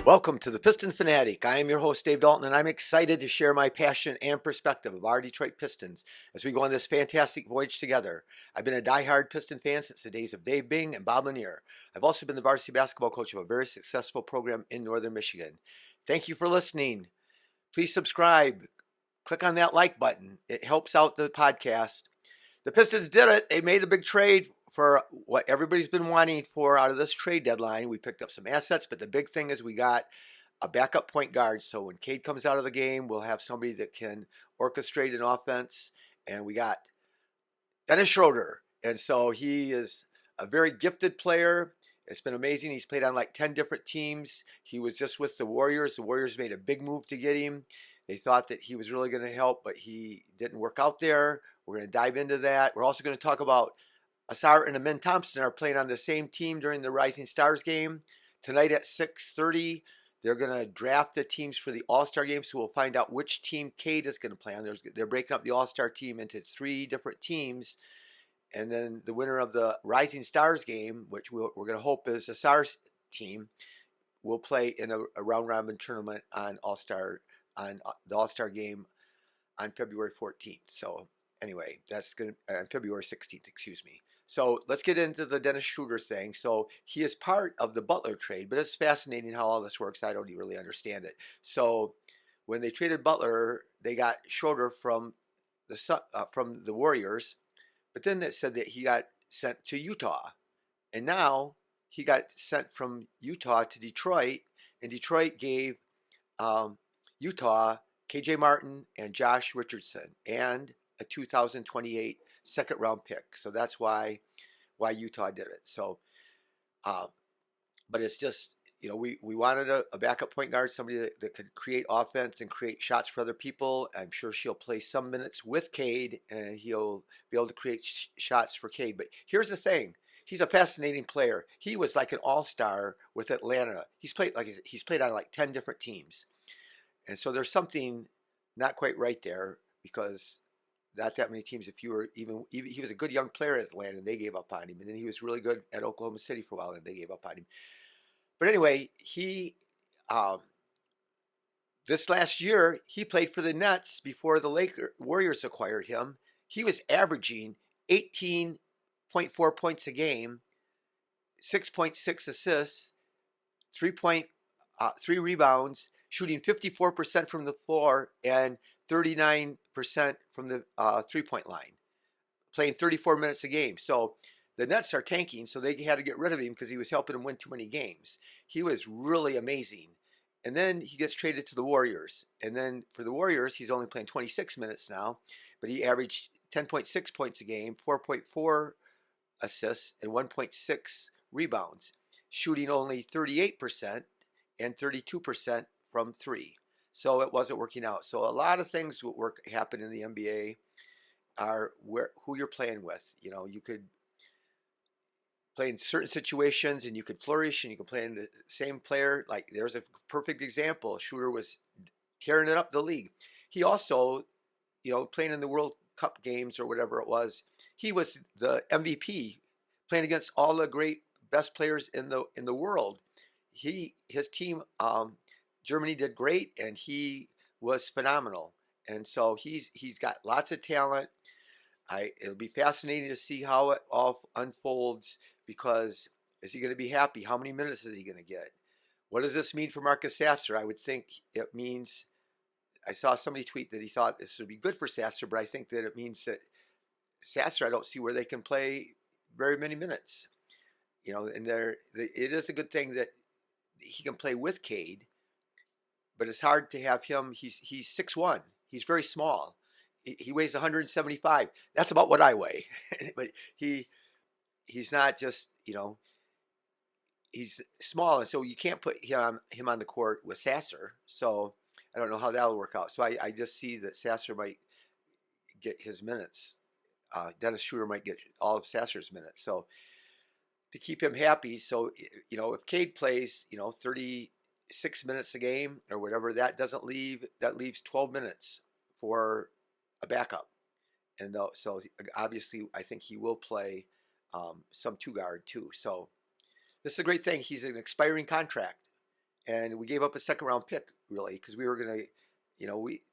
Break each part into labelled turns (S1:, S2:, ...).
S1: Welcome to the Piston Fanatic. I am your host, Dave Dalton, and I'm excited to share my passion and perspective of our Detroit Pistons as we go on this fantastic voyage together. I've been a diehard Piston fan since the days of Dave Bing and Bob Lanier. I've also been the varsity basketball coach of a very successful program in northern Michigan. Thank you for listening. Please subscribe. Click on that like button. It helps out the podcast. The Pistons did it. They made a big trade for what everybody's been wanting for out of this trade deadline. We picked up some assets, but the big thing is we got a backup point guard. So when Cade comes out of the game, we'll have somebody that can orchestrate an offense. And we got Dennis Schroder. And so he is a very gifted player. It's been amazing. He's played on like 10 different teams. He was just with the Warriors. The Warriors made a big move to get him. They thought that he was really going to help, but he didn't work out there. We're going to dive into that. We're also going to talk about Ausar Amen Thompson are playing on the same team during the Rising Stars game. Tonight at 6:30, they're going to draft the teams for the All-Star game, so we'll find out which team Cade is going to play on. They're breaking up the All-Star team into 3 different teams, and then the winner of the Rising Stars game, which we're going to hope is Ausar's team, will play in a round-robin tournament on the All-Star game on February 14th. So anyway, that's going to on February 16th, excuse me. So let's get into the Dennis Schroder thing. So he is part of the Butler trade, but it's fascinating how all this works. I don't really understand it. So when they traded Butler, they got Schroeder from the Warriors, but then it said that he got sent to Utah, and now he got sent from Utah to Detroit, and Detroit gave Utah KJ Martin and Josh Richardson and a 2028 second round pick. So that's why Utah did it. So, but it's just, we wanted a backup point guard, somebody that could create offense and create shots for other people. I'm sure she'll play some minutes with Cade, and he'll be able to create shots for Cade. But here's the thing. He's a fascinating player. He was like an all-star with Atlanta. He's played on like 10 different teams. And so there's something not quite right there, because not that many teams, if you were even he was a good young player at Atlanta and they gave up on him. And then he was really good at Oklahoma City for a while and they gave up on him. But anyway, he this last year he played for the Nets before the Warriors acquired him. He was averaging 18.4 points a game, 6.6 assists, 3 rebounds, shooting 54% from the floor and 39% from the three-point line, playing 34 minutes a game. So the Nets are tanking, so they had to get rid of him because he was helping them win too many games. He was really amazing. And then he gets traded to the Warriors. And then for the Warriors, he's only playing 26 minutes now, but he averaged 10.6 points a game, 4.4 assists, and 1.6 rebounds, shooting only 38% and 32% from 3. So it wasn't working out. So a lot of things happen in the NBA are who you're playing with. You could play in certain situations and you could flourish, and you could play in the same player. Like there's a perfect example. Schroeder was tearing it up the league. He also, playing in the World Cup games or whatever it was, he was the MVP, playing against all the great best players in the world. His team, Germany, did great, and he was phenomenal. And so he's got lots of talent. It'll be fascinating to see how it all unfolds, because is he going to be happy? How many minutes is he going to get? What does this mean for Marcus Sasser? I would think it means, I saw somebody tweet that he thought this would be good for Sasser, but I think that it means that Sasser, I don't see where they can play very many minutes. And it is a good thing that he can play with Cade, but it's hard to have him. He's 6'1". He's very small. He weighs 175. That's about what I weigh. But he's not just, he's small, and so you can't put him on the court with Sasser. So I don't know how that'll work out. So I just see that Sasser might get his minutes. Dennis Schroder might get all of Sasser's minutes. So to keep him happy, so if Cade plays, 36 minutes a game or whatever, that leaves 12 minutes for a backup. And so obviously I think he will play some two guard too. So this is a great thing. He's an expiring contract, and we gave up a second round pick really because we were gonna,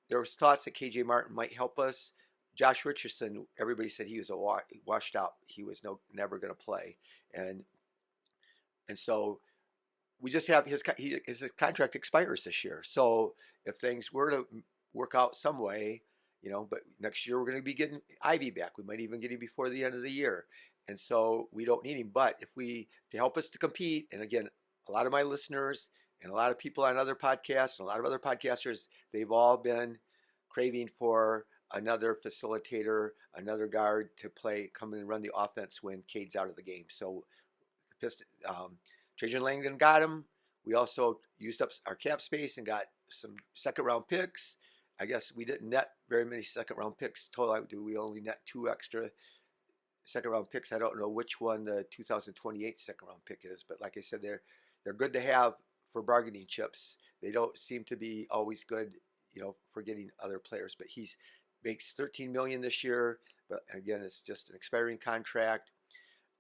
S1: there was thoughts that KJ Martin might help us. Josh Richardson, everybody said he was washed out. He was never going to play, and so we just have his contract expires this year. So if things were to work out some way, but next year we're going to be getting Ivy back. We might even get him before the end of the year, and so we don't need him. But if to help us to compete, and again, a lot of my listeners and a lot of people on other podcasts and a lot of other podcasters, they've all been craving for another facilitator, another guard to come in and run the offense when Cade's out of the game. So Trajan Langdon got him. We also used up our cap space and got some second round picks. I guess we didn't net very many second round picks total. We only net 2 extra second round picks. I don't know which one the 2028 second round pick is, but like I said, they're good to have for bargaining chips. They don't seem to be always good, for getting other players. But he makes $13 million this year. But again, it's just an expiring contract.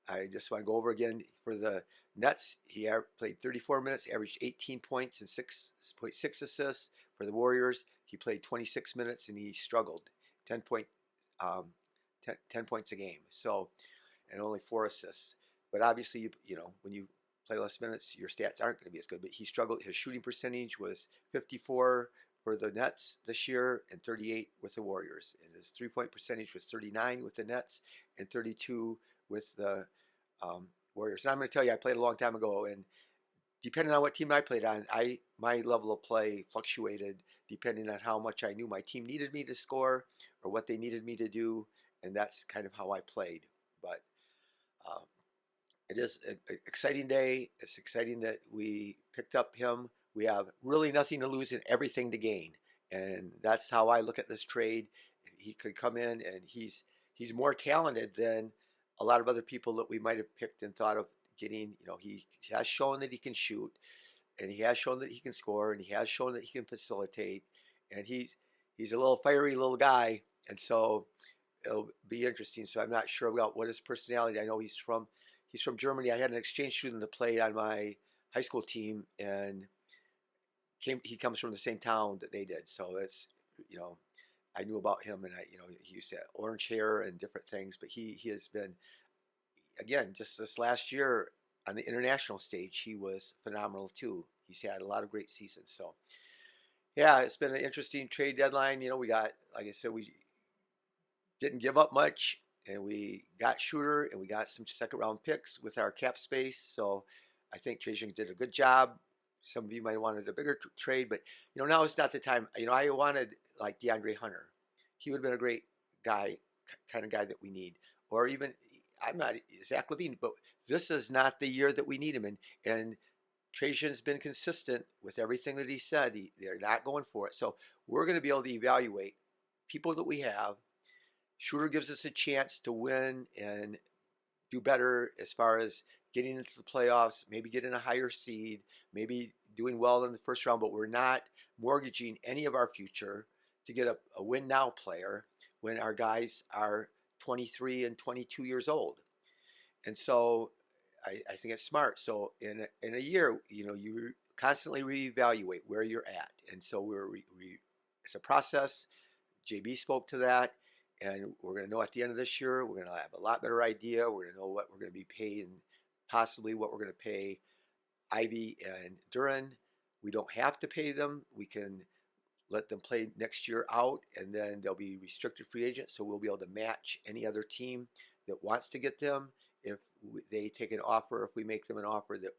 S1: I just want to go over again for the Nets. He played 34 minutes, averaged 18 points and 6.6 assists. For the Warriors, he played 26 minutes and he struggled, 10 points a game. So, and only 4 assists. But obviously, when you play less minutes, your stats aren't going to be as good. But he struggled. His shooting percentage was 54 for the Nets this year and 38 with the Warriors. And his 3-point percentage was 39 with the Nets and 32 with the Warriors. And I'm going to tell you, I played a long time ago, and depending on what team I played on, my level of play fluctuated depending on how much I knew my team needed me to score or what they needed me to do, and that's kind of how I played. But it is an exciting day. It's exciting that we picked up him. We have really nothing to lose and everything to gain, and that's how I look at this trade. He could come in, and he's more talented than a lot of other people that we might have picked and thought of getting. He has shown that he can shoot, and he has shown that he can score, and he has shown that he can facilitate, and he's a little fiery little guy, and so it'll be interesting. So I'm not sure about what his personality. I know he's from Germany. I had an exchange student that played on my high school team, and he comes from the same town that they did. So it's, I knew about him, and he used to have orange hair and different things, but he has been, again, just this last year on the international stage, he was phenomenal too. He's had a lot of great seasons. So yeah, it's been an interesting trade deadline. We got, like I said, we didn't give up much, and we got Schroeder, and we got some second round picks with our cap space. So I think Trajan did a good job. Some of you might have wanted a bigger trade, but now it's not the time. I wanted like DeAndre Hunter. He would have been a great guy, kind of guy that we need. Or even, I'm not Zach LaVine, but this is not the year that we need him. And Trajan's been consistent with everything that he said. They're not going for it. So we're going to be able to evaluate people that we have. Schroeder gives us a chance to win and do better as far as getting into the playoffs, maybe getting a higher seed, maybe doing well in the first round, but we're not mortgaging any of our future to get a win now player when our guys are 23 and 22 years old. And so I think it's smart. So in a year, you constantly reevaluate where you're at. And so it's a process. JB spoke to that. And we're going to know at the end of this year, we're going to have a lot better idea. We're going to know what we're going to be paying, possibly what we're going to pay Ivy and Duran. We don't have to pay them. We can let them play next year out, and then they'll be restricted free agents. So we'll be able to match any other team that wants to get them if they take an offer, if we make them an offer that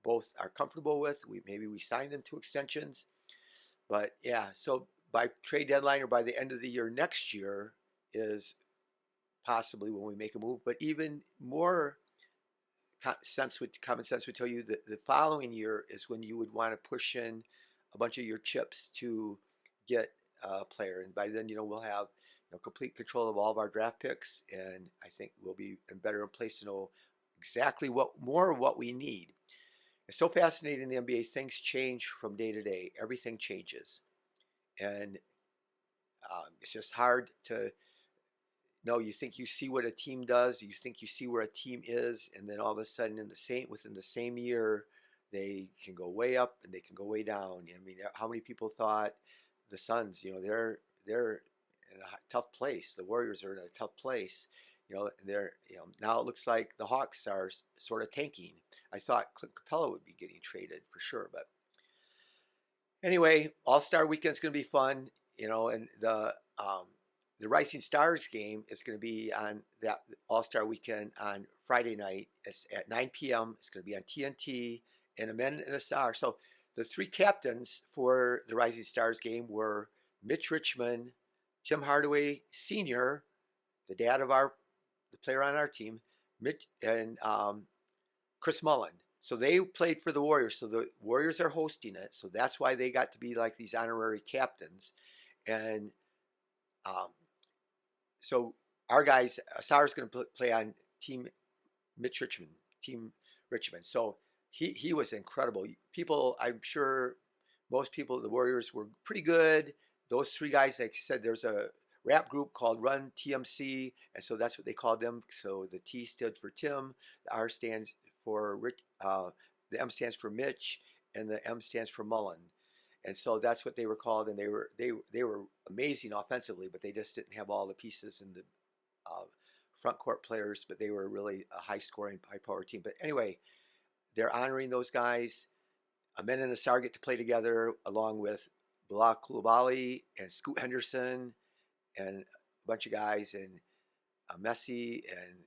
S1: both are comfortable with. Maybe we sign them to extensions. But yeah, so by trade deadline or by the end of the year next year is possibly when we make a move. But even more common sense would tell you that the following year is when you would want to push in a bunch of your chips to get a player. And by then, we'll have complete control of all of our draft picks, and I think we'll be better in place to know exactly what we need. It's so fascinating in the NBA. Things change from day to day. Everything changes, and it's just hard to know. You think you see what a team does, you think you see where a team is, and then all of a sudden within the same year, They can go way up and they can go way down. I mean, how many people thought the Suns, they're in a tough place. The Warriors are in a tough place. Now it looks like the Hawks are sort of tanking. I thought Clint Capella would be getting traded for sure, but anyway, All-Star Weekend's going to be fun, and the Rising Stars game is going to be on that All-Star Weekend on Friday night. It's at 9 p.m. It's going to be on TNT and Amen and Ausar. So the three captains for the Rising Stars game were Mitch Richmond, Tim Hardaway Sr., the dad of the player on our team, Mitch, and Chris Mullin. So they played for the Warriors. So the Warriors are hosting it. So that's why they got to be like these honorary captains. And so our guys, Ausar's going to play on Team Richmond. So he was incredible. People, I'm sure most people, the Warriors were pretty good. Those three guys, like I said, there's a rap group called Run TMC, and so that's what they called them. So the T stood for Tim, the R stands for Rich, the M stands for Mitch, and the M stands for Mullen. And so that's what they were called, and they were amazing offensively, but they just didn't have all the pieces and the front court players, but they were really a high-scoring, high-power team. But anyway, they're honoring those guys. Amen and Ausar get to play together along with Bilal Coulibaly and Scoot Henderson and a bunch of guys, and Messi and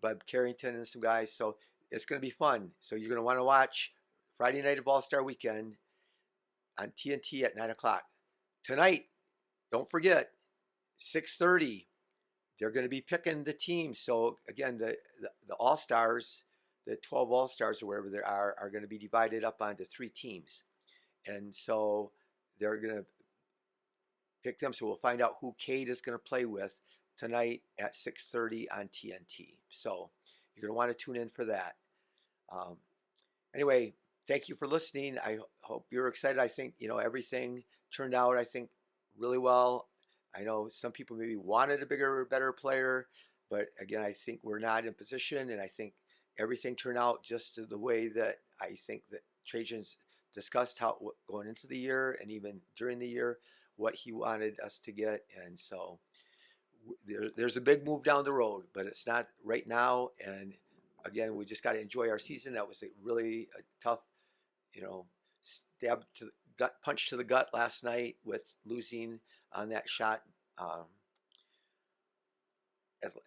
S1: Bud Carrington and some guys. So it's going to be fun. So you're going to want to watch Friday night of All-Star Weekend on TNT at 9 o'clock. Tonight, don't forget, 6:30, they're going to be picking the teams. So again, the All-Stars, the 12 All-Stars or whatever there are going to be divided up onto 3 teams. And so they're going to pick them. So we'll find out who Cade is going to play with tonight at 6:30 on TNT. So you're going to want to tune in for that. Anyway, thank you for listening. I hope you're excited. I think, everything turned out, I think, really well. I know some people maybe wanted a bigger, better player, but again, I think we're not in position, and I think everything turned out just the way that I think that Trajan's discussed how going into the year and even during the year what he wanted us to get. And so there's a big move down the road, but it's not right now. And again, we just got to enjoy our season. That was really a tough, stab to the gut, punch to the gut last night with losing on that shot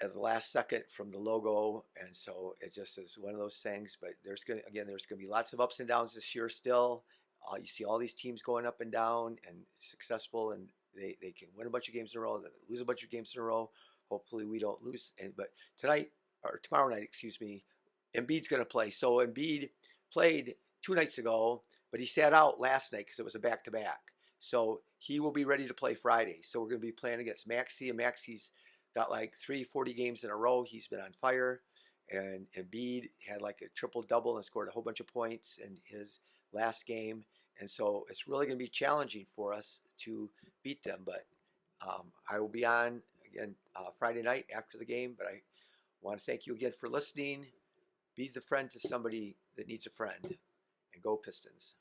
S1: at the last second from the logo. And so it just is one of those things. But there's going to be lots of ups and downs this year still. You see all these teams going up and down and successful, and they can win a bunch of games in a row, lose a bunch of games in a row. Hopefully we don't lose. But tonight, or tomorrow night, excuse me, Embiid's going to play. So Embiid played 2 nights ago, but he sat out last night because it was a back-to-back. So he will be ready to play Friday. So we're going to be playing against Maxey, and Maxey's got like 40 games in a row. He's been on fire. And Embiid had like a triple-double and scored a whole bunch of points in his last game. And so it's really going to be challenging for us to beat them. But I will be on again Friday night after the game. But I want to thank you again for listening. Be the friend to somebody that needs a friend. And go Pistons.